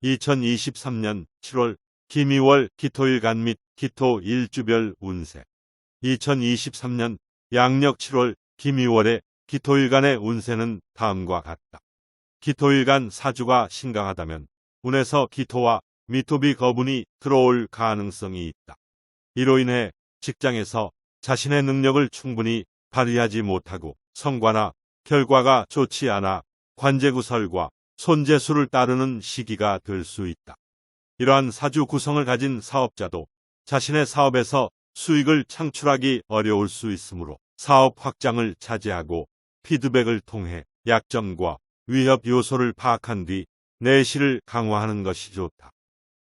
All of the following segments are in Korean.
2023년 7월 김이월 기토일간 및 기토 일주별 운세. 2023년 양력 7월 김이월의 기토일간의 운세는 다음과 같다. 기토일간 사주가 신강하다면 운에서 기토와 미토비 거분이 들어올 가능성이 있다. 이로 인해 직장에서 자신의 능력을 충분히 발휘하지 못하고 성과나 결과가 좋지 않아 관제구설과 손재수를 따르는 시기가 될 수 있다. 이러한 사주 구성을 가진 사업자도 자신의 사업에서 수익을 창출하기 어려울 수 있으므로 사업 확장을 자제하고 피드백을 통해 약점과 위협 요소를 파악한 뒤 내실을 강화하는 것이 좋다.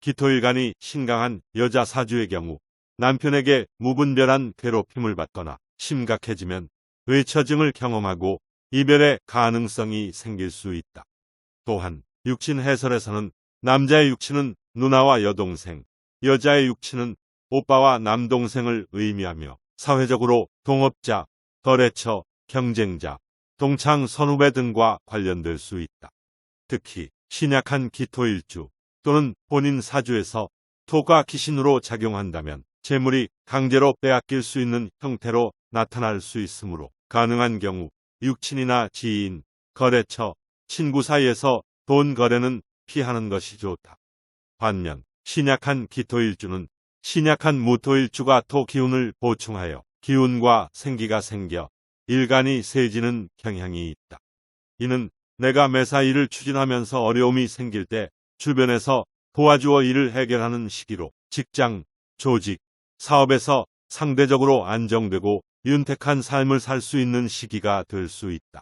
기토일간이 신강한 여자 사주의 경우 남편에게 무분별한 괴롭힘을 받거나 심각해지면 외처증을 경험하고 이별의 가능성이 생길 수 있다. 또한 육친 해설에서는 남자의 육친은 누나와 여동생, 여자의 육친은 오빠와 남동생을 의미하며 사회적으로 동업자, 거래처, 경쟁자, 동창 선후배 등과 관련될 수 있다. 특히 신약한 기토일주 또는 본인 사주에서 토가 기신으로 작용한다면 재물이 강제로 빼앗길 수 있는 형태로 나타날 수 있으므로 가능한 경우 육친이나 지인, 거래처, 친구 사이에서 돈 거래는 피하는 것이 좋다. 반면 신약한 기토일주는 신약한 무토일주가 토 기운을 보충하여 기운과 생기가 생겨 일간이 세지는 경향이 있다. 이는 내가 매사 일을 추진하면서 어려움이 생길 때 주변에서 도와주어 일을 해결하는 시기로 직장, 조직, 사업에서 상대적으로 안정되고 윤택한 삶을 살 수 있는 시기가 될 수 있다.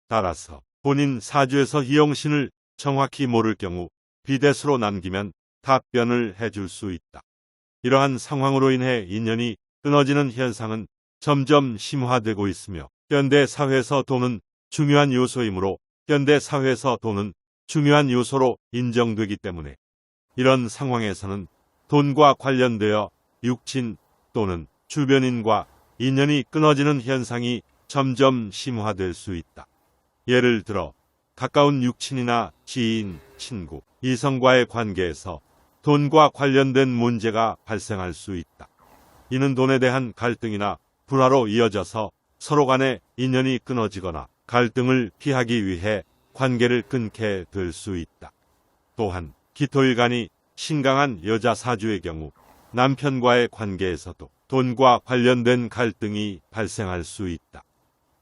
따라서 본인 사주에서 희용신을 정확히 모를 경우 비대수로 남기면 답변을 해줄 수 있다. 이러한 상황으로 인해 인연이 끊어지는 현상은 점점 심화되고 있으며 현대 사회에서 돈은 중요한 요소이므로 현대 사회에서 돈은 중요한 요소로 인정되기 때문에 이런 상황에서는 돈과 관련되어 육친 또는 주변인과 인연이 끊어지는 현상이 점점 심화될 수 있다. 예를 들어 가까운 육친이나 지인, 친구, 이성과의 관계에서 돈과 관련된 문제가 발생할 수 있다. 이는 돈에 대한 갈등이나 불화로 이어져서 서로 간의 인연이 끊어지거나 갈등을 피하기 위해 관계를 끊게 될 수 있다. 또한 기토일간이 신강한 여자 사주의 경우 남편과의 관계에서도 돈과 관련된 갈등이 발생할 수 있다.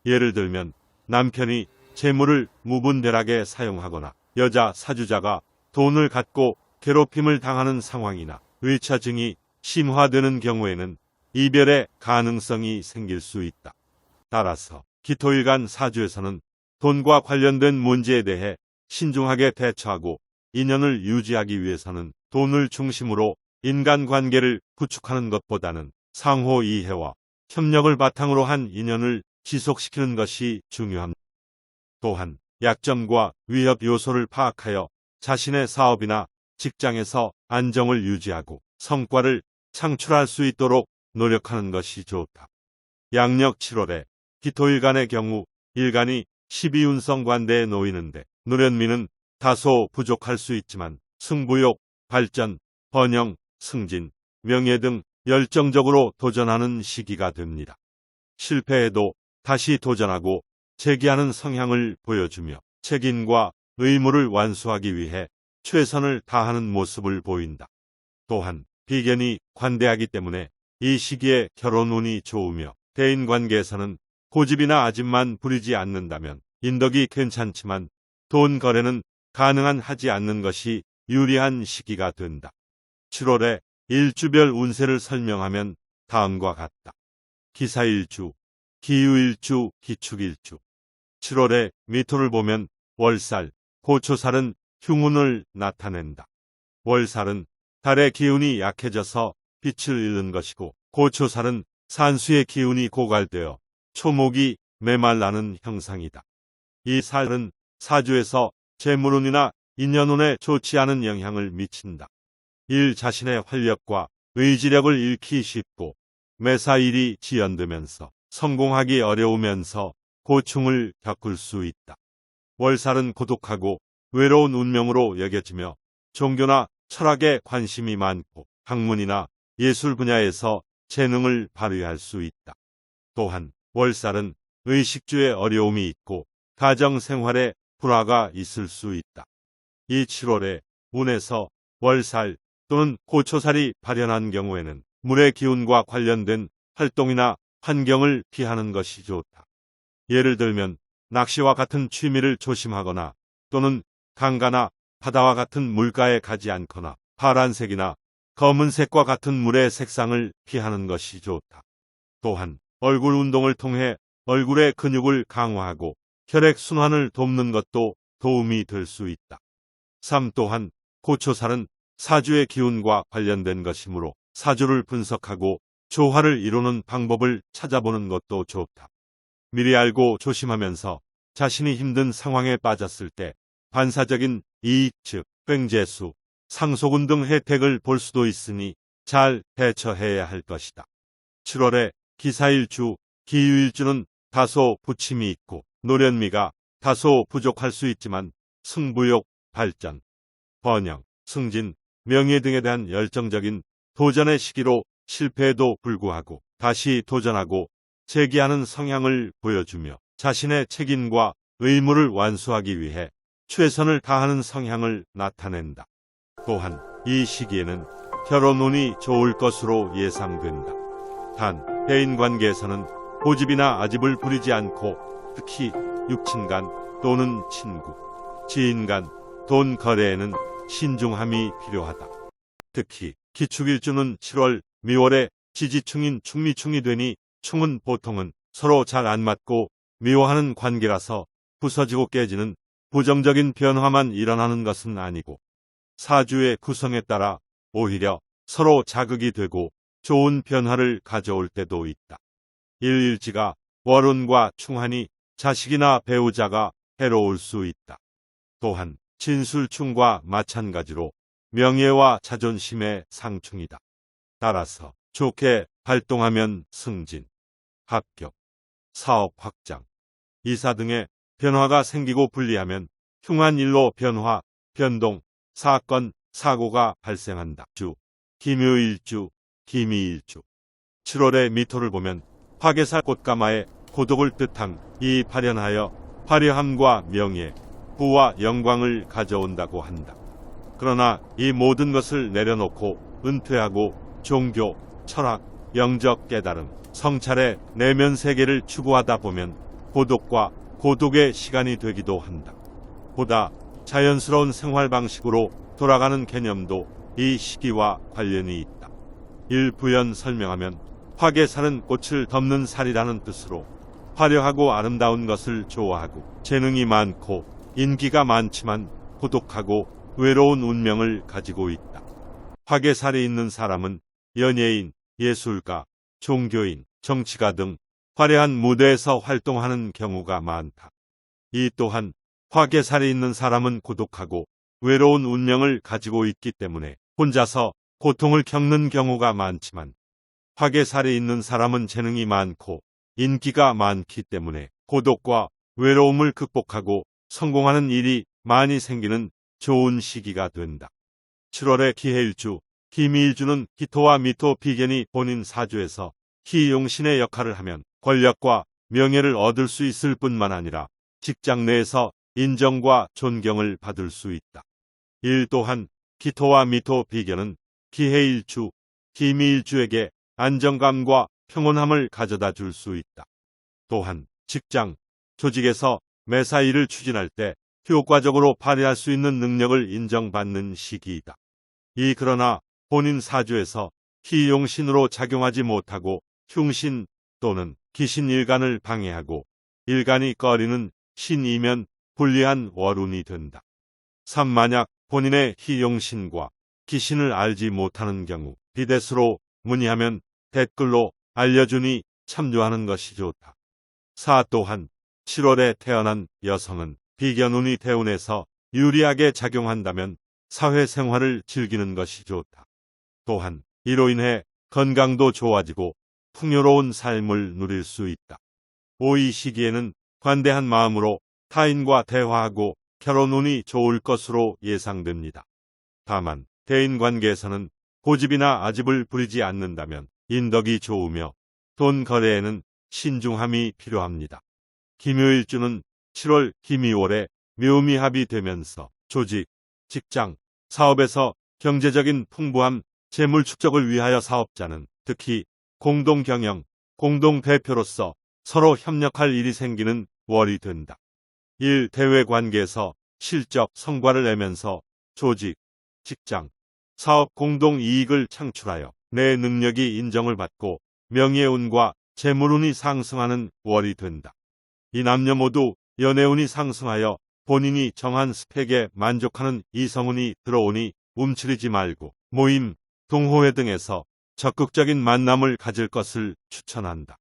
예를 들면 남편이 재물을 무분별하게 사용하거나 여자 사주자가 돈을 갖고 괴롭힘을 당하는 상황이나 외처증이 심화되는 경우에는 이별의 가능성이 생길 수 있다. 따라서 기토일간 사주에서는 돈과 관련된 문제에 대해 신중하게 대처하고 인연을 유지하기 위해서는 돈을 중심으로 인간관계를 구축하는 것보다는 상호 이해와 협력을 바탕으로 한 인연을 지속시키는 것이 중요합니다. 또한 약점과 위협 요소를 파악하여 자신의 사업이나 직장에서 안정을 유지하고 성과를 창출할 수 있도록 노력하는 것이 좋다. 양력 7월에 기토일간의 경우 일간이 12운성 관대에 놓이는데 노련미는 다소 부족할 수 있지만 승부욕, 발전, 번영, 승진, 명예 등 열정적으로 도전하는 시기가 됩니다. 실패해도 다시 도전하고 재기하는 성향을 보여주며 책임과 의무를 완수하기 위해 최선을 다하는 모습을 보인다. 또한 비견이 관대하기 때문에 이 시기에 결혼운이 좋으며 대인관계에서는 고집이나 아집만 부리지 않는다면 인덕이 괜찮지만 돈 거래는 가능한 하지 않는 것이 유리한 시기가 된다. 7월에 일주별 운세를 설명하면 다음과 같다. 기사일주, 기유일주, 기축일주. 7월에 미토를 보면 월살, 고초살은 흉운을 나타낸다. 월살은 달의 기운이 약해져서 빛을 잃는 것이고 고초살은 산수의 기운이 고갈되어 초목이 메말라는 형상이다. 이 살은 사주에서 재물운이나 인연운에 좋지 않은 영향을 미친다. 일 자신의 활력과 의지력을 잃기 쉽고 매사 일이 지연되면서 성공하기 어려우면서 고충을 겪을 수 있다. 월살은 고독하고 외로운 운명으로 여겨지며 종교나 철학에 관심이 많고 학문이나 예술 분야에서 재능을 발휘할 수 있다. 또한 월살은 의식주에 어려움이 있고 가정생활에 불화가 있을 수 있다. 이 7월에 운에서 월살 또는 고초살이 발현한 경우에는 물의 기운과 관련된 활동이나 환경을 피하는 것이 좋다. 예를 들면 낚시와 같은 취미를 조심하거나 또는 강가나 바다와 같은 물가에 가지 않거나 파란색이나 검은색과 같은 물의 색상을 피하는 것이 좋다. 또한 얼굴 운동을 통해 얼굴의 근육을 강화하고 혈액순환을 돕는 것도 도움이 될 수 있다. 3. 또한 고초살은 사주의 기운과 관련된 것이므로 사주를 분석하고 조화를 이루는 방법을 찾아보는 것도 좋다. 미리 알고 조심하면서 자신이 힘든 상황에 빠졌을 때 반사적인 이익 즉 횡재수, 상속운 등 혜택을 볼 수도 있으니 잘 대처해야 할 것이다. 7월에 기사일주, 기유일주는 다소 부침이 있고 노련미가 다소 부족할 수 있지만 승부욕, 발전, 번영, 승진, 명예 등에 대한 열정적인 도전의 시기로 실패에도 불구하고 다시 도전하고 재기하는 성향을 보여주며 자신의 책임과 의무를 완수하기 위해 최선을 다하는 성향을 나타낸다. 또한 이 시기에는 결혼운이 좋을 것으로 예상된다. 단, 대인관계에서는 고집이나 아집을 부리지 않고 특히 육친간 또는 친구, 지인 간 돈 거래에는 신중함이 필요하다. 특히 기축일주는 7월, 미월에 지지충인 충미충이 되니 충은 보통은 서로 잘 안 맞고 미워하는 관계라서 부서지고 깨지는 부정적인 변화만 일어나는 것은 아니고 사주의 구성에 따라 오히려 서로 자극이 되고 좋은 변화를 가져올 때도 있다. 일일지가 월운과 충하니 자식이나 배우자가 해로울 수 있다. 또한 진술충과 마찬가지로 명예와 자존심의 상충이다. 따라서 좋게 발동하면 승진, 합격, 사업 확장, 이사 등의 변화가 생기고 불리하면 흉한 일로 변화, 변동, 사건, 사고가 발생한다. 주, 김요일주, 기미일주. 7월의 미토를 보면 화개살 꽃가마에 고독을 뜻한 이 발현하여 화려함과 명예, 부와 영광을 가져온다고 한다. 그러나 이 모든 것을 내려놓고 은퇴하고 종교, 철학, 영적 깨달음, 성찰의 내면 세계를 추구하다 보면 고독과 고독의 시간이 되기도 한다. 보다 자연스러운 생활 방식으로 돌아가는 개념도 이 시기와 관련이 있다. 일부연 설명하면 화개살은 꽃을 덮는 살이라는 뜻으로 화려하고 아름다운 것을 좋아하고 재능이 많고 인기가 많지만 고독하고 외로운 운명을 가지고 있다. 화개살이 있는 사람은 연예인, 예술가, 종교인, 정치가 등 화려한 무대에서 활동하는 경우가 많다. 이 또한 화개살이 있는 사람은 고독하고 외로운 운명을 가지고 있기 때문에 혼자서 고통을 겪는 경우가 많지만 화개살이 있는 사람은 재능이 많고 인기가 많기 때문에 고독과 외로움을 극복하고 성공하는 일이 많이 생기는 좋은 시기가 된다. 7월의 기해일주, 기미일주는 기토와 미토 비견이 본인 사주에서 희용신의 역할을 하면 권력과 명예를 얻을 수 있을 뿐만 아니라 직장 내에서 인정과 존경을 받을 수 있다. 일 또한 기토와 미토 비견은 기해일주, 기미일주에게 안정감과 평온함을 가져다 줄 수 있다. 또한 직장, 조직에서 매사 일을 추진할 때 효과적으로 발휘할 수 있는 능력을 인정받는 시기이다. 그러나 본인 사주에서 희용신으로 작용하지 못하고 흉신 또는 기신일간을 방해하고 일간이 꺼리는 신이면 불리한 월운이 된다. 3. 만약 본인의 희용신과 기신을 알지 못하는 경우 비대수로 문의하면 댓글로 알려주니 참조하는 것이 좋다. 4. 또한 7월에 태어난 여성은 비견운이 대운에서 유리하게 작용한다면 사회생활을 즐기는 것이 좋다. 또한 이로 인해 건강도 좋아지고 풍요로운 삶을 누릴 수 있다. 5. 이 시기에는 관대한 마음으로 타인과 대화하고 결혼운이 좋을 것으로 예상됩니다. 다만 대인관계에서는 고집이나 아집을 부리지 않는다면 인덕이 좋으며 돈 거래에는 신중함이 필요합니다. 김효일주는 7월 김이월에 묘미합이 되면서 조직, 직장, 사업에서 경제적인 풍부함, 재물 축적을 위하여 사업자는 특히 공동경영, 공동대표로서 서로 협력할 일이 생기는 월이 된다. 일 대외 관계에서 실적 성과를 내면서 조직, 직장, 사업 공동 이익을 창출하여 내 능력이 인정을 받고 명예운과 재물운이 상승하는 월이 된다. 이 남녀 모두 연애운이 상승하여 본인이 정한 스펙에 만족하는 이성운이 들어오니 움츠리지 말고 모임, 동호회 등에서 적극적인 만남을 가질 것을 추천한다.